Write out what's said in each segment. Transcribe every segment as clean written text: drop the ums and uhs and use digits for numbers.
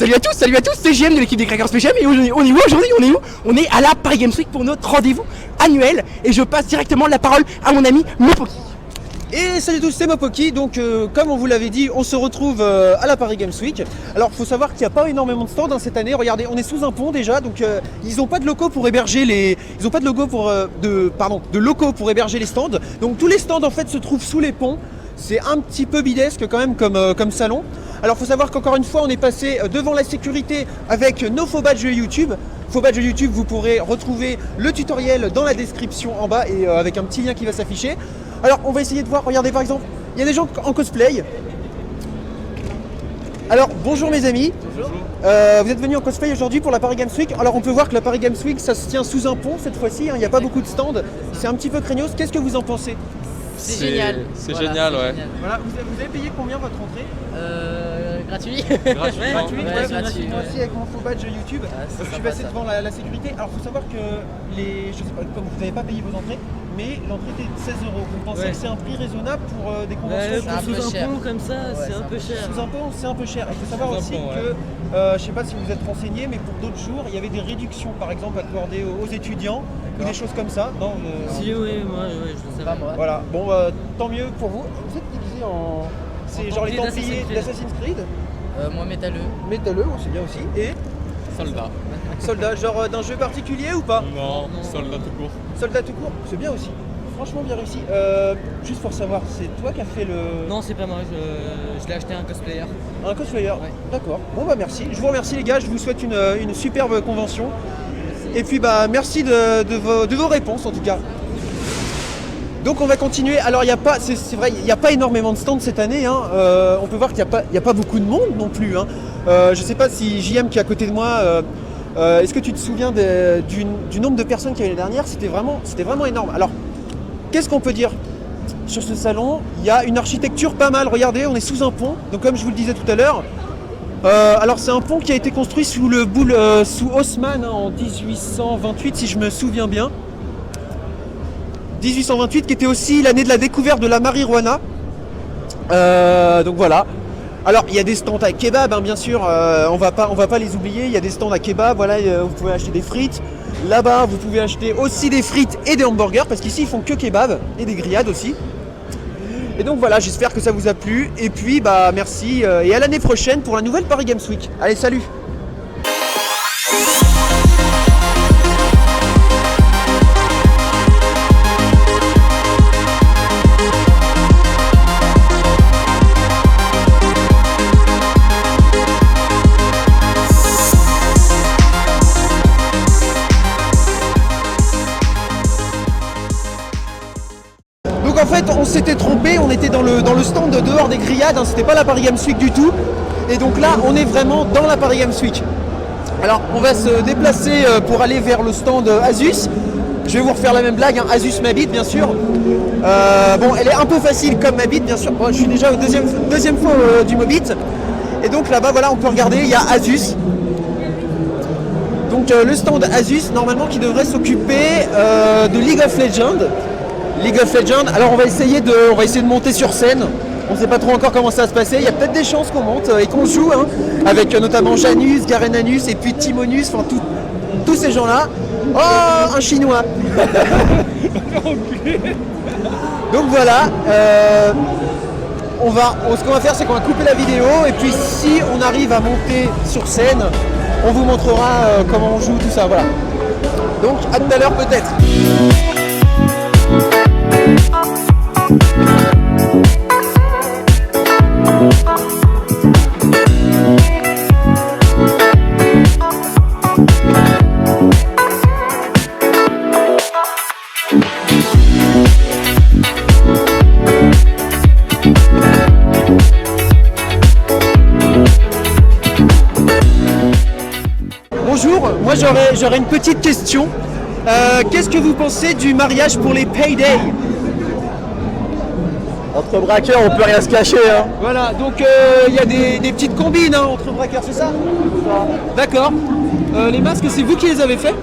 salut à tous, c'est JM de l'équipe des Crackers PGM et on est où aujourd'hui? On est à la Paris Games Week pour notre rendez-vous annuel et je passe directement la parole à mon ami Mopoki. Et salut à tous, c'est Mopoki. Donc comme on vous l'avait dit, on se retrouve à la Paris Games Week. Alors il faut savoir qu'il n'y a pas énormément de stands cette année. Regardez, on est sous un pont déjà, donc ils n'ont pas de locaux pour héberger les. Ils n'ont pas de locaux de locaux pour héberger les stands. Donc tous les stands en fait se trouvent sous les ponts. C'est un petit peu bidesque quand même comme salon. Alors il faut savoir qu'encore une fois on est passé devant la sécurité avec nos faux badges YouTube. Faux badges YouTube, vous pourrez retrouver le tutoriel dans la description en bas et avec un petit lien qui va s'afficher. Alors on va essayer de voir, regardez par exemple, il y a des gens en cosplay. Alors bonjour mes amis. Bonjour. Vous êtes venus en cosplay aujourd'hui pour la Paris Games Week. Alors on peut voir que la Paris Games Week ça se tient sous un pont cette fois-ci, il n'y a pas beaucoup de stands. C'est un petit peu craignos, qu'est-ce que vous en pensez? C'est génial. C'est génial, ouais. Voilà, vous avez payé combien votre entrée? Gratuit. Gratuit. Gratuit. Moi aussi avec mon faux badge YouTube, je suis passé devant la sécurité. Alors il faut savoir que je sais pas, comme vous n'avez pas payé vos entrées, mais l'entrée était de 16 €. Vous pensez que c'est un prix raisonnable pour des conventions? Sous un pont comme ça, c'est un peu cher. Sous un pont, c'est un peu cher. Il faut savoir aussi que, je sais pas si vous êtes renseigné, mais pour d'autres jours, il y avait des réductions, par exemple, accordées aux étudiants ou des choses comme ça. Non, Si, oui, moi, je le savais. Voilà, bon, tant mieux pour vous. Vous êtes déguisé en. C'est genre les Templiers d'Assassin's Creed. Moi, métalleux. Métalleux, c'est bien aussi. Et Soldat. soldat, genre d'un jeu particulier ou pas? Non, soldat tout court. Soldat tout court, c'est bien aussi. Franchement bien réussi. Juste pour savoir, c'est toi qui as fait le. Non, c'est pas moi, je l'ai acheté à un cosplayer. Un cosplayer. Ouais. D'accord. Bon bah merci. Je vous remercie les gars, je vous souhaite une superbe convention. Et puis bah merci de vos réponses en tout cas. Donc on va continuer. Alors il y a pas, c'est vrai, il n'y a pas énormément de stands cette année. Hein. On peut voir qu'il n'y a pas beaucoup de monde non plus. Hein. Je sais pas si JM qui est à côté de moi. Est-ce que tu te souviens du nombre de personnes qu'il y avait l'année dernière? C'était vraiment énorme. Alors qu'est-ce qu'on peut dire sur ce salon? Il y a une architecture pas mal. Regardez, on est sous un pont. Donc comme je vous le disais tout à l'heure. Alors c'est un pont qui a été construit sous sous Haussmann hein, en 1828 si je me souviens bien. 1828 qui était aussi l'année de la découverte de la marijuana. Donc voilà. Alors il y a des stands à kebab hein, bien sûr, on va pas les oublier, il y a des stands à kebab, voilà, vous pouvez acheter des frites. Là-bas vous pouvez acheter aussi des frites et des hamburgers parce qu'ici ils font que kebab et des grillades aussi. Et donc voilà, j'espère que ça vous a plu et puis bah merci et à l'année prochaine pour la nouvelle Paris Games Week. Allez salut. Donc en fait on s'était trompé, on était dans le stand dehors des grillades, hein, c'était pas la Paris Games Week du tout. Et donc là on est vraiment dans la Paris Games Week. Alors on va se déplacer pour aller vers le stand Asus. Je vais vous refaire la même blague, hein. Asus ma bite bien sûr. Bon elle est un peu facile comme ma bite bien sûr. Bon, je suis déjà au deuxième fois du Mobit. Et donc là-bas voilà on peut regarder, il y a Asus. Donc le stand Asus normalement qui devrait s'occuper de League of Legends. Alors on va essayer de monter sur scène. On ne sait pas trop encore comment ça va se passer. Il y a peut-être des chances qu'on monte et qu'on joue hein, avec notamment Janus, Garenanus et puis Timonus, enfin tous ces gens-là. Oh, un chinois. Donc voilà. Ce qu'on va faire, c'est qu'on va couper la vidéo et puis si on arrive à monter sur scène, on vous montrera comment on joue, tout ça. Voilà. Donc à tout à l'heure peut-être. Bonjour, moi j'aurais une petite question. Qu'est-ce que vous pensez du mariage pour les payday? Entre braqueurs on peut rien se cacher hein. Voilà, donc il y a des petites combines hein, entre braqueurs, c'est ça? D'accord. Les masques, c'est vous qui les avez faits?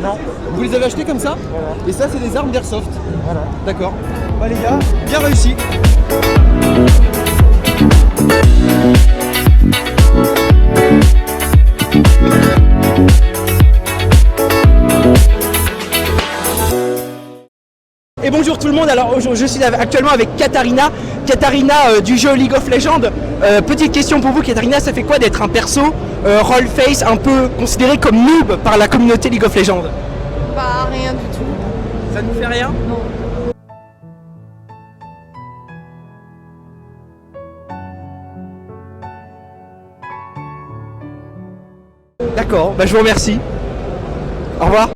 Non. Vous les avez achetés comme ça? Voilà. Et ça, c'est des armes d'airsoft? Voilà. D'accord. Bah les gars, bien réussi. bonjour tout le monde. Alors je suis actuellement avec Katarina. Katarina du jeu League of Legends. Petite question pour vous, Katarina, ça fait quoi d'être un perso role face un peu considéré comme noob par la communauté League of Legends? Bah rien du tout. Ça ne fait rien? Non. D'accord, bah je vous remercie. Au revoir.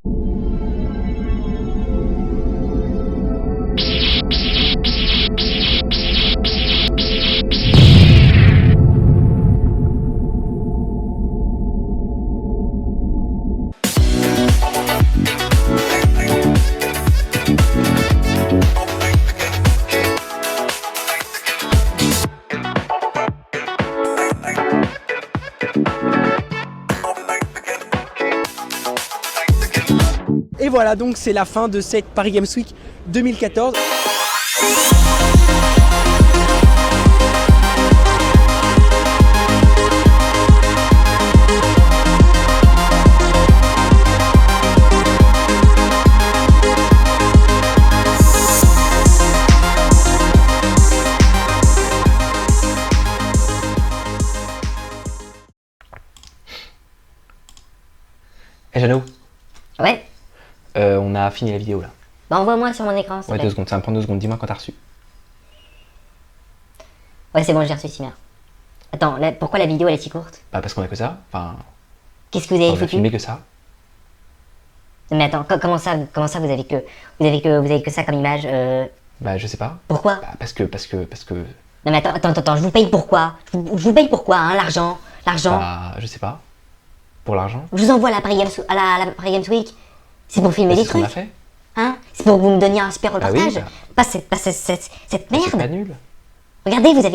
Et voilà, donc c'est la fin de cette Paris Games Week 2014. Eh Jeannot, Ouais, on a fini la vidéo là. bah envoie-moi sur mon écran. s'il te Ouais, plaît. 2 secondes, ça va me prendre 2 secondes, dis-moi quand t'as reçu. Ouais, c'est bon, j'ai reçu Simère. Attends, pourquoi la vidéo elle est si courte? Bah parce qu'on a que ça, enfin, Qu'est-ce que vous on avez a foutu? filmé que ça. Non, mais attends, comment ça vous avez que ça comme image Bah je sais pas. Pourquoi? Bah parce que... Non mais attends, je vous paye pourquoi? Je vous paye pourquoi, hein, l'argent? Bah je sais pas. Pour l'argent. Je vous envoie à la Paris Games, la Paris Games Week. C'est pour filmer Bah, des c'est ce qu'on a trucs, fait. hein? C'est pour que vous me donniez un super Bah oui, reportage. bah. Pas cette Bah, c'est pas merde. nul. Regardez, vous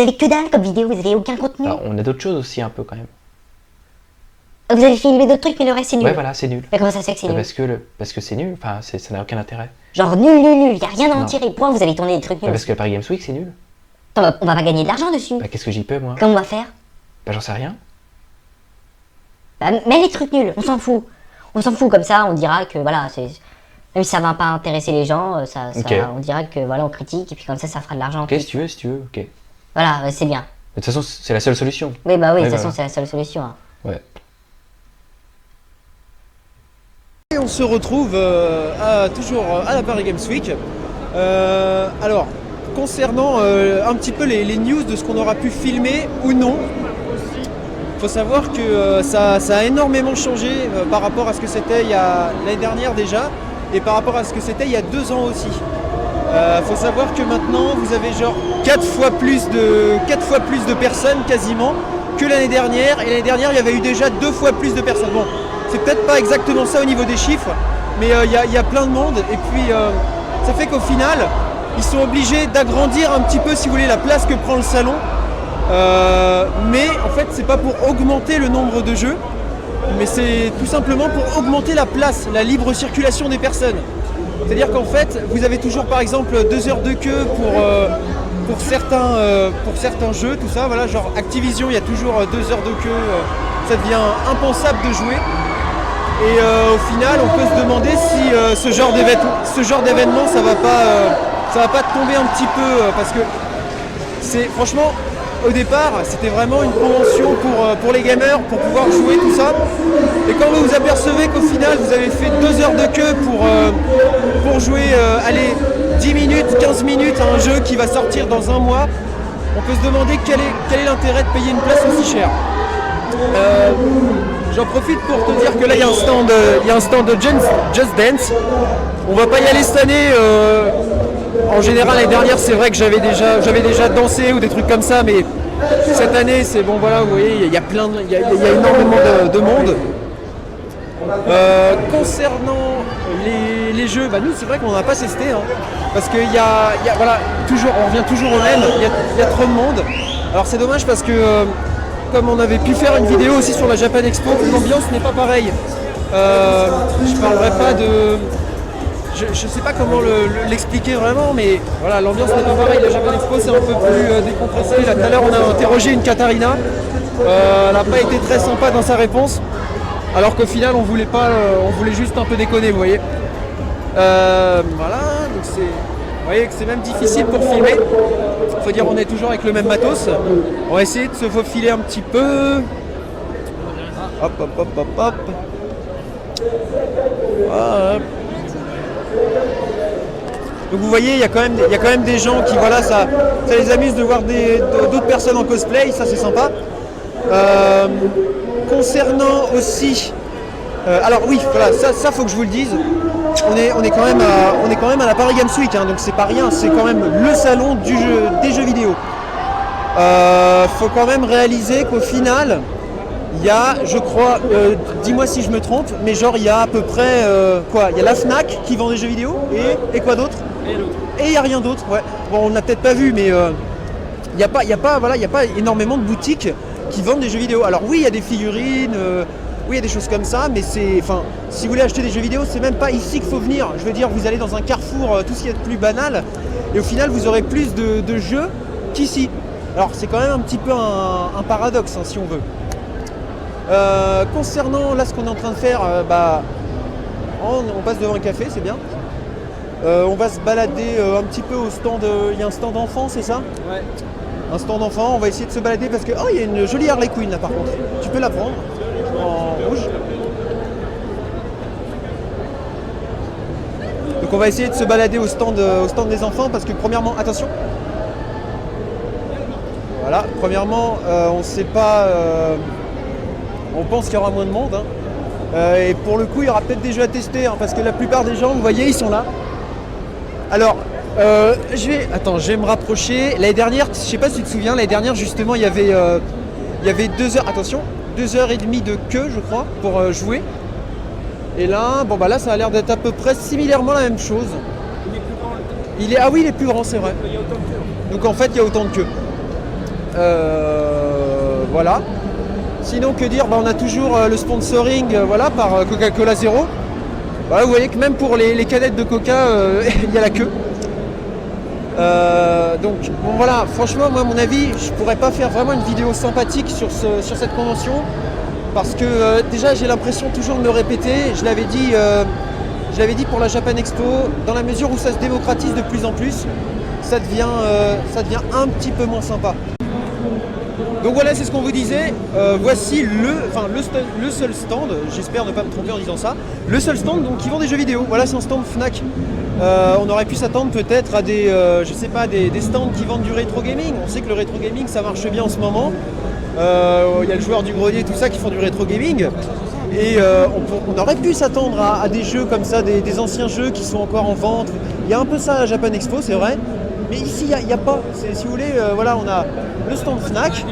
avez que dalle comme vidéo, vous avez aucun contenu. Bah, on a d'autres choses aussi un peu quand même. Vous avez filmé d'autres trucs, mais le reste c'est nul. Ouais voilà, c'est nul. Mais comment ça se fait que c'est Bah, nul? parce que c'est nul, enfin ça n'a aucun intérêt. Genre nul, y a rien à en Non. tirer. Pourquoi vous avez tourné des trucs Bah, nuls? parce que la Paris Games Week c'est nul. Attends, on va pas gagner de l'argent dessus. Bah qu'est-ce que j'y peux moi? Comment on va faire? Bah j'en sais rien. Bah, mets les trucs nuls, on s'en fout. On s'en fout comme ça, on dira que voilà, même si ça va pas intéresser les gens, Ok. on dira que voilà, on critique et puis comme ça fera de l'argent. en Ok plus. si tu veux, ok. De Voilà, c'est bien. toute façon c'est la seule solution. Oui, bah oui, de Ouais, toute façon, voilà. c'est la seule solution. Hein. Ouais. Et on se retrouve toujours à la Paris Games Week. Alors, concernant un petit peu les news de ce qu'on aura pu filmer ou non, il faut savoir que ça a énormément changé par rapport à ce que c'était l'année dernière déjà et par rapport à ce que c'était il y a 2 ans aussi. Il faut savoir que maintenant vous avez genre 4 fois plus de personnes quasiment que l'année dernière, et l'année dernière il y avait eu déjà 2 fois plus de personnes. Bon, c'est peut-être pas exactement ça au niveau des chiffres, mais il y a plein de monde, et puis ça fait qu'au final ils sont obligés d'agrandir un petit peu, si vous voulez, la place que prend le salon, mais en fait c'est pas pour augmenter le nombre de jeux, mais c'est tout simplement pour augmenter la place, la libre circulation des personnes. C'est-à-dire qu'en fait, vous avez toujours par exemple 2 heures de queue pour certains jeux, tout ça, voilà, genre Activision, il y a toujours 2 heures de queue, ça devient impensable de jouer. Et au final, on peut se demander si ce genre d'événement, ça va pas tomber un petit peu, parce que c'est franchement, au départ, c'était vraiment une convention pour les gamers, pour pouvoir jouer, tout ça. Et quand vous vous apercevez qu'au final, vous avez fait 2 heures de queue pour jouer, 10 minutes, 15 minutes à un jeu qui va sortir dans 1 mois, on peut se demander quel est l'intérêt de payer une place aussi chère. J'en profite pour te dire que là, il y a un stand de Just Dance. On va pas y aller cette année. En général, l'année dernière, c'est vrai que j'avais déjà dansé ou des trucs comme ça, mais cette année, c'est bon, voilà, vous voyez, il y a énormément de monde. Concernant les jeux, bah nous, c'est vrai qu'on n'a pas testé, hein, parce qu'il voilà, on revient toujours au même. Il y a trop de monde. Alors c'est dommage parce que comme on avait pu faire une vidéo aussi sur la Japan Expo, l'ambiance n'est pas pareille. Je parlerai pas de... Je sais pas comment l'expliquer vraiment, mais voilà, l'ambiance n'est pas pareille. La Japan Expo, c'est un peu plus décompressé. Là, tout à l'heure, on a interrogé une Katarina. Elle n'a pas été très sympa dans sa réponse, alors qu'au final, on voulait juste un peu déconner, vous voyez. Voilà, donc vous voyez que c'est même difficile pour filmer. Faut dire on est toujours avec le même matos. On va essayer de se faufiler un petit peu. Hop hop hop hop hop. Voilà. Donc vous voyez, il y a quand même des gens qui, voilà, ça les amuse de voir d'autres personnes en cosplay, ça c'est sympa. Concernant aussi, alors oui, voilà, ça faut que je vous le dise. On est quand même à la Paris Games Week, hein, donc c'est pas rien, c'est quand même le salon des jeux vidéo. Faut quand même réaliser qu'au final, il y a, je crois, dis-moi si je me trompe, mais genre il y a à peu près quoi, il y a la Fnac qui vend des jeux vidéo et quoi d'autre? Et il n'y a rien d'autre, ouais. Bon, on n'a peut-être pas vu, mais il n'y a pas énormément de boutiques qui vendent des jeux vidéo. Alors oui, il y a des figurines, oui, il y a des choses comme ça, mais si vous voulez acheter des jeux vidéo, c'est même pas ici qu'il faut venir. Je veux dire, vous allez dans un carrefour, tout ce qui est de plus banal, et au final, vous aurez plus de jeux qu'ici. Alors c'est quand même un petit peu un paradoxe, hein, si on veut. Concernant là ce qu'on est en train de faire, on passe devant un café, c'est bien. On va se balader un petit peu au stand, il y a un stand enfant, c'est ça? Ouais. Un stand enfant, on va essayer de se balader parce que, oh, il y a une jolie Harley Quinn là par contre. Tu peux la prendre, en rouge. Donc on va essayer de se balader au stand des enfants parce que premièrement, attention. Voilà, premièrement, on sait pas, on pense qu'il y aura moins de monde. Hein. Et pour le coup, il y aura peut-être des jeux à tester hein, parce que la plupart des gens, vous voyez, ils sont là. Alors, je vais me rapprocher. L'année dernière, je sais pas si tu te souviens, l'année dernière justement, il y avait 2 heures, attention, 2h30 de queue, je crois, pour jouer. Et là, bon bah là, ça a l'air d'être à peu près similairement la même chose. Il est plus grand. Ah oui, il est plus grand, c'est vrai. Il y a autant de queue. Donc en fait, il y a autant de queue. Voilà. Sinon, que dire, on a toujours le sponsoring voilà, par Coca-Cola Zero. Voilà, vous voyez que même pour les canettes de Coca, il y a la queue. Donc bon, voilà, franchement, moi à mon avis, je pourrais pas faire vraiment une vidéo sympathique sur cette convention parce que déjà j'ai l'impression toujours de me répéter. Je l'avais dit pour la Japan Expo, dans la mesure où ça se démocratise de plus en plus, ça devient un petit peu moins sympa. Donc voilà, c'est ce qu'on vous disait. Voici le seul stand, j'espère ne pas me tromper en disant ça, le seul stand donc, qui vend des jeux vidéo. Voilà, c'est un stand Fnac. On aurait pu s'attendre peut-être à des stands qui vendent du rétro gaming. On sait que le rétro gaming ça marche bien en ce moment. Il y a le joueur du grenier, tout ça qui font du rétro gaming. Et on aurait pu s'attendre à des jeux comme ça, des anciens jeux qui sont encore en vente. Il y a un peu ça à la Japan Expo, c'est vrai. Mais ici, il n'y a pas. Si vous voulez, voilà, on a le stand Fnac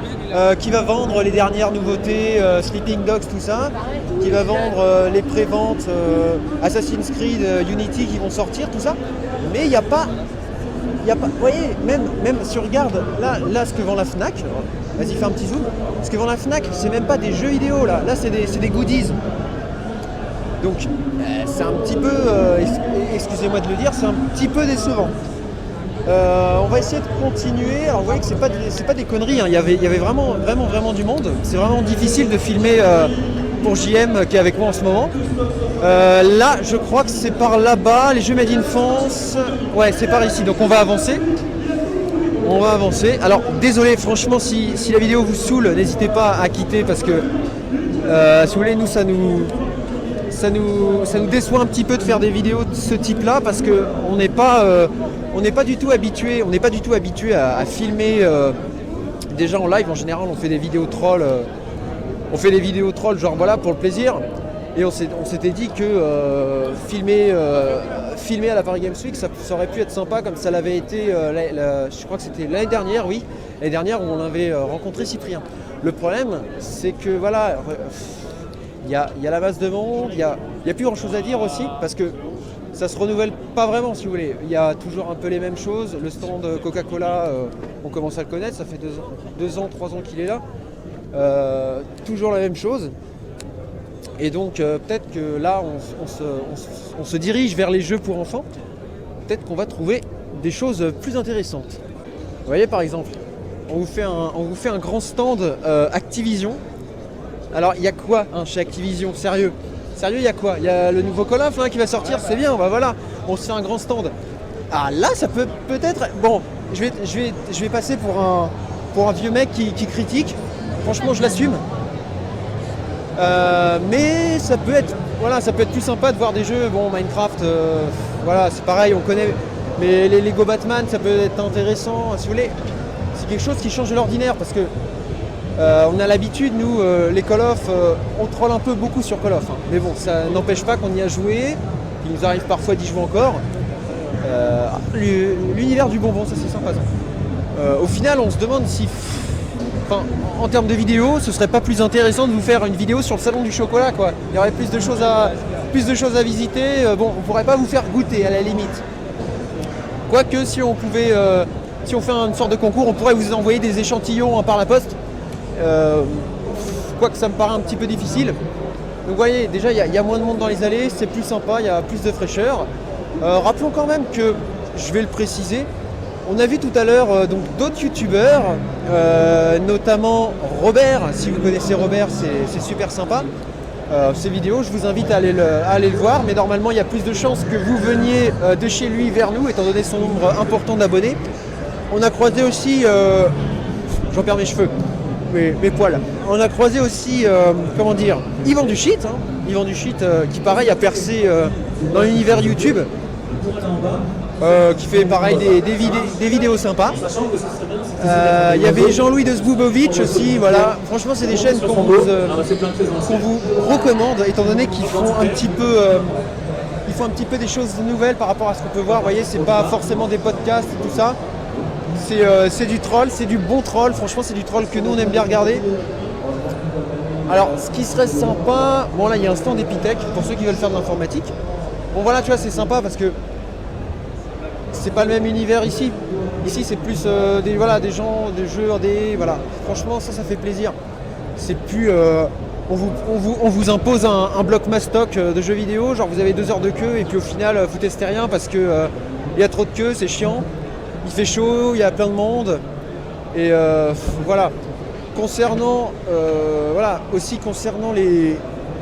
qui va vendre les dernières nouveautés, Sleeping Dogs, tout ça, qui va vendre les préventes Assassin's Creed, Unity qui vont sortir, tout ça. Mais il n'y a pas. Vous voyez, même si on regarde là ce que vend la Fnac, vas-y, fais un petit zoom. Ce que vend la Fnac, c'est même pas des jeux vidéo là. Là, c'est des goodies. Donc, c'est un petit peu, excusez-moi de le dire, c'est un petit peu décevant. On va essayer de continuer. Alors vous voyez que c'est pas des conneries, hein. Il y avait vraiment du monde. C'est vraiment difficile de filmer pour JM qui est avec moi en ce moment. Là je crois que c'est par là-bas, les jeux Made in France. Ouais, c'est par ici, donc on va avancer. Alors désolé franchement si la vidéo vous saoule, n'hésitez pas à quitter parce que si vous voulez, nous ça nous déçoit un petit peu de faire des vidéos de ce type là parce que on n'est pas du tout habitué à filmer déjà en live. En général on fait des vidéos trolls genre voilà pour le plaisir, et on s'était dit que filmer à la Paris Games Week ça aurait pu être sympa comme ça l'avait été je crois que c'était l'année dernière, oui, l'année dernière où on avait rencontré Cyprien. Le problème c'est que voilà, il y a la masse de monde, il y a plus grand chose à dire aussi parce que ça se renouvelle pas vraiment si vous voulez. Il y a toujours un peu les mêmes choses. Le stand Coca-Cola, on commence à le connaître, ça fait 2 ans, 3 ans qu'il est là. Toujours la même chose. Et donc peut-être que là on se dirige vers les jeux pour enfants. Peut-être qu'on va trouver des choses plus intéressantes. Vous voyez par exemple, on vous fait un grand stand Activision. Alors il y a quoi chez Activision, sérieux, il y a quoi? Il y a le nouveau Call of qui va sortir, c'est bien, bah voilà, on se fait un grand stand. Ah là, ça peut peut-être... Bon, je vais passer pour un vieux mec qui critique. Franchement, je l'assume. Mais ça peut être plus sympa de voir des jeux. Bon, Minecraft, voilà, c'est pareil, on connaît. Mais les Lego Batman, ça peut être intéressant, si vous voulez. C'est quelque chose qui change de l'ordinaire parce que on a l'habitude, nous, les Call of, on troll un peu beaucoup sur Call of. Hein. Mais bon, ça n'empêche pas qu'on y a joué. Il nous arrive parfois d'y jouer encore. L'univers du bonbon, ça c'est sympa. Ça. Au final, on se demande si, en termes de vidéo, ce serait pas plus intéressant de vous faire une vidéo sur le salon du chocolat, quoi. Il y aurait plus de choses à visiter. Bon, on pourrait pas vous faire goûter à la limite. Quoique, si on pouvait, si on fait une sorte de concours, on pourrait vous envoyer des échantillons par la poste. Quoique ça me paraît un petit peu difficile. Donc vous voyez, déjà il y a moins de monde dans les allées, c'est plus sympa, il y a plus de fraîcheur. Rappelons quand même que, je vais le préciser, on a vu tout à l'heure donc d'autres youtubeurs, notamment Robert. Si vous connaissez Robert, c'est super sympa. Ces vidéos, je vous invite à aller le voir, mais normalement il y a plus de chances que vous veniez de chez lui vers nous, étant donné son nombre important d'abonnés. On a croisé aussi, j'en perds mes cheveux, mes poils. On a croisé aussi, comment dire, Yvan du Shit, hein. Yvan du Shit qui pareil a percé dans l'univers YouTube, qui fait pareil des vidéos sympas. Il y avait Jean-Louis de Zboubovic aussi, voilà. Franchement c'est des chaînes qu'on vous recommande, étant donné qu'ils font un petit peu des choses nouvelles par rapport à ce qu'on peut voir. Vous voyez, c'est pas forcément des podcasts et tout ça. C'est du troll, c'est du bon troll, franchement c'est du troll que nous on aime bien regarder. Alors ce qui serait sympa, bon là il y a un stand Epitech pour ceux qui veulent faire de l'informatique. Bon voilà, tu vois, c'est sympa parce que c'est pas le même univers ici. Ici c'est plus des gens, des jeux, voilà. Franchement ça fait plaisir. C'est plus on vous impose un bloc mastoc de jeux vidéo, genre vous avez 2 heures de queue et puis au final vous testez rien parce que il y a trop de queue, c'est chiant. Il fait chaud, il y a plein de monde. Et voilà. Concernant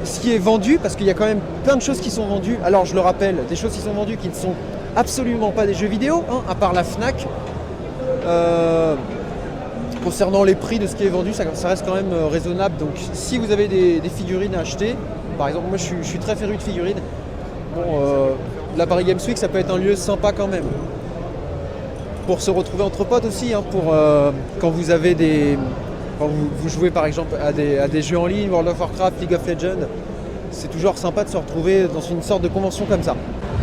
ce qui est vendu, parce qu'il y a quand même plein de choses qui sont vendues. Alors je le rappelle, des choses qui sont vendues qui ne sont absolument pas des jeux vidéo, hein, à part la Fnac. Concernant les prix de ce qui est vendu, ça reste quand même raisonnable. Donc si vous avez des figurines à acheter, par exemple moi je suis très féru de figurines. Bon, la Paris Games Week ça peut être un lieu sympa quand même. Pour se retrouver entre potes aussi, hein, quand vous jouez par exemple à des jeux en ligne, World of Warcraft, League of Legends, c'est toujours sympa de se retrouver dans une sorte de convention comme ça.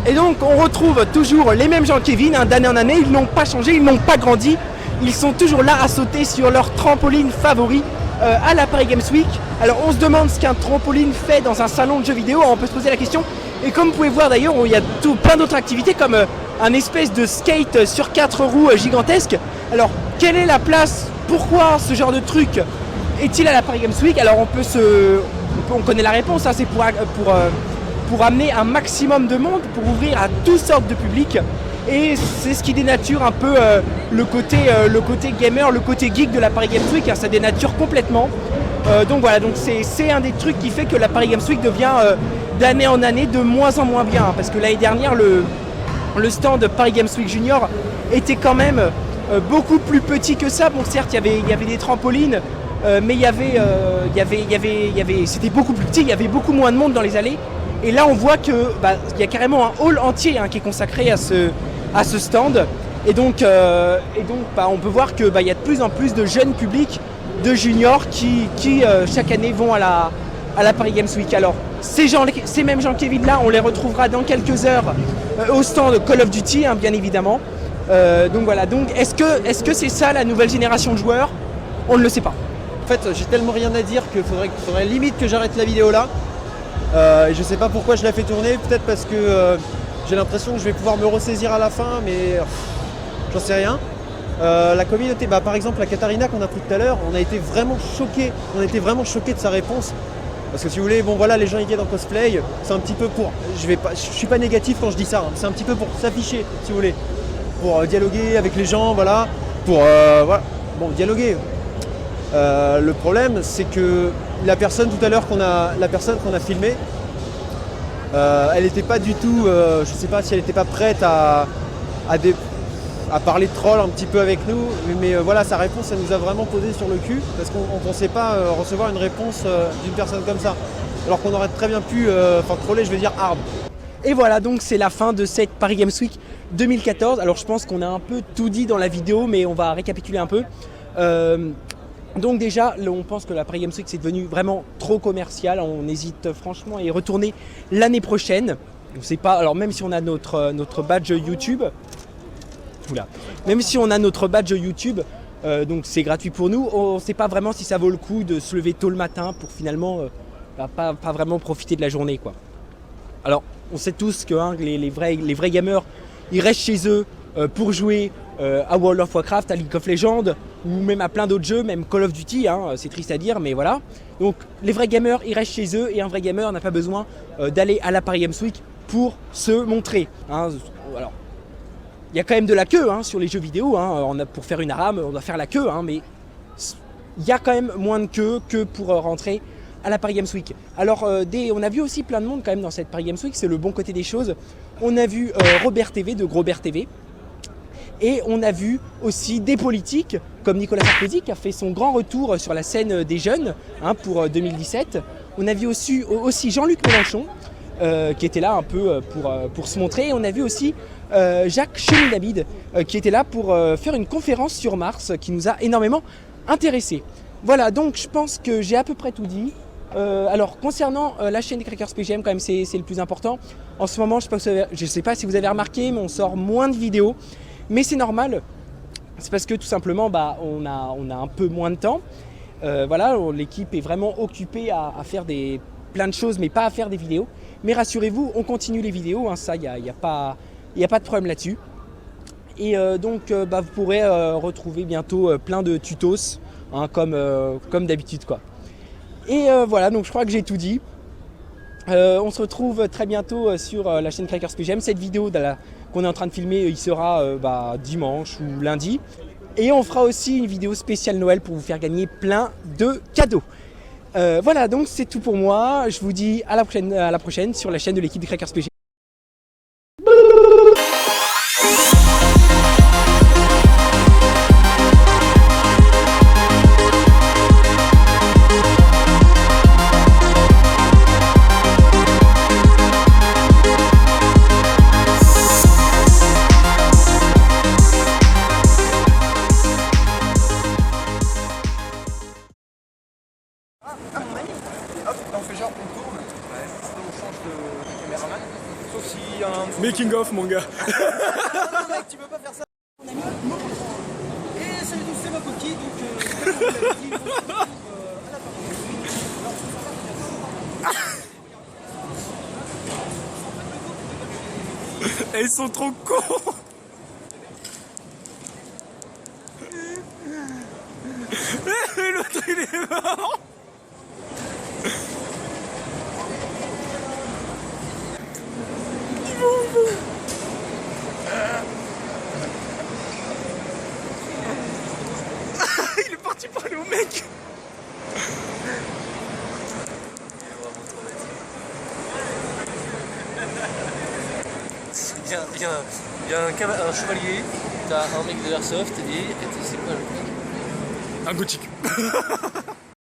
Et donc on retrouve toujours les mêmes gens Kevin, hein, d'année en année, ils n'ont pas changé, ils n'ont pas grandi, ils sont toujours là à sauter sur leur trampoline favori à la Paris Games Week. Alors on se demande ce qu'un trampoline fait dans un salon de jeux vidéo, on peut se poser la question. Et comme vous pouvez voir d'ailleurs, il y a plein d'autres activités comme un espèce de skate sur 4 roues gigantesque. Alors quelle est la place? Pourquoi ce genre de truc est-il à la Paris Games Week? Alors on connaît la réponse, hein, c'est pour amener un maximum de monde, pour ouvrir à toutes sortes de publics. Et c'est ce qui dénature un peu le côté gamer, le côté geek de la Paris Games Week, hein, ça dénature complètement. Donc voilà, donc c'est un des trucs qui fait que la Paris Games Week devient d'année en année de moins en moins bien, hein, parce que l'année dernière le stand Paris Games Week Junior était quand même beaucoup plus petit que ça. Bon certes il y avait des trampolines, mais c'était beaucoup plus petit, il y avait beaucoup moins de monde dans les allées. Et là on voit que y a carrément un hall entier, hein, qui est consacré à ce stand. Et donc on peut voir que y a de plus en plus de jeunes publics, de juniors qui chaque année vont à la Paris Games Week. Alors ces mêmes gens Kevin là, on les retrouvera dans quelques heures au stand Call of Duty, hein, bien évidemment. Donc voilà, donc est-ce que c'est ça la nouvelle génération de joueurs? On ne le sait pas. En fait j'ai tellement rien à dire qu'il faudrait limite que j'arrête la vidéo là. Et je sais pas pourquoi je la fais tourner, peut-être parce que j'ai l'impression que je vais pouvoir me ressaisir à la fin, mais j'en sais rien. La communauté, par exemple la Katarina qu'on a pris tout à l'heure, on a été vraiment choqués de sa réponse. Parce que si vous voulez, bon voilà, les gens ils viennent en cosplay, c'est un petit peu pour. Je suis pas négatif quand je dis ça, hein, c'est un petit peu pour s'afficher, si vous voulez. Pour dialoguer avec les gens, voilà. Voilà. Bon, dialoguer. Le problème c'est que la personne tout à l'heure qu'on a filmée, elle n'était pas du tout, je sais pas si elle n'était pas prête à à parler de troll un petit peu avec nous, mais voilà, sa réponse, elle nous a vraiment posé sur le cul, parce qu'on ne pensait pas recevoir une réponse d'une personne comme ça, alors qu'on aurait très bien pu, troller, je veux dire hard. Et voilà, donc c'est la fin de cette Paris Games Week 2014. Alors je pense qu'on a un peu tout dit dans la vidéo, mais on va récapituler un peu. Donc déjà, on pense que la Paris Games Week c'est devenu vraiment trop commercial. On hésite franchement à y retourner l'année prochaine. On sait pas, alors même si on a notre badge YouTube, même si on a notre badge YouTube, donc c'est gratuit pour nous, on ne sait pas vraiment si ça vaut le coup de se lever tôt le matin pour finalement pas vraiment profiter de la journée, quoi. Alors on sait tous que les vrais gamers, ils restent chez eux pour jouer à World of Warcraft, à League of Legends ou même à plein d'autres jeux, même Call of Duty, c'est triste à dire, mais voilà. Donc les vrais gamers, ils restent chez eux et un vrai gamer n'a pas besoin d'aller à la Paris Games Week pour se montrer. Alors, il y a quand même de la queue sur les jeux vidéo, pour faire une ARAM, on doit faire la queue, mais il y a quand même moins de queue que pour rentrer à la Paris Games Week. Alors on a vu aussi plein de monde quand même dans cette Paris Games Week, c'est le bon côté des choses. On a vu Robert TV de Grobert TV et on a vu aussi des politiques comme Nicolas Sarkozy qui a fait son grand retour sur la scène des jeunes pour 2017. On a vu aussi Jean-Luc Mélenchon qui était là un peu pour se montrer. Et on a vu aussi Jacques Cheminade qui était là pour faire une conférence sur Mars qui nous a énormément intéressés. Voilà, donc je pense que j'ai à peu près tout dit. Alors concernant la chaîne des Crackers PGM, quand même c'est le plus important. En ce moment, je ne sais pas si vous avez remarqué, mais on sort moins de vidéos. Mais c'est normal, c'est parce que tout simplement on a un peu moins de temps. Voilà, l'équipe est vraiment occupée à faire plein de choses, mais pas à faire des vidéos. Mais rassurez-vous, on continue les vidéos, ça, il n'y a pas de problème là-dessus. Et donc vous pourrez retrouver bientôt plein de tutos, comme d'habitude, quoi. Et voilà, donc je crois que j'ai tout dit. On se retrouve très bientôt sur la chaîne Crackers PGM. Cette vidéo qu'on est en train de filmer, il sera dimanche ou lundi. Et on fera aussi une vidéo spéciale Noël pour vous faire gagner plein de cadeaux. Voilà, donc c'est tout pour moi. Je vous dis à la prochaine sur la chaîne de l'équipe de Crackers PGM. Making of, mon gars. Non, mec, tu peux pas faire ça. Et salut tous, c'est ma coquille, donc ils sont trop cons. L'autre il est mort. Il est parti parler au mec. Il y a un chevalier, t'as un mec de Airsoft et c'est quoi le mec? Un gothique.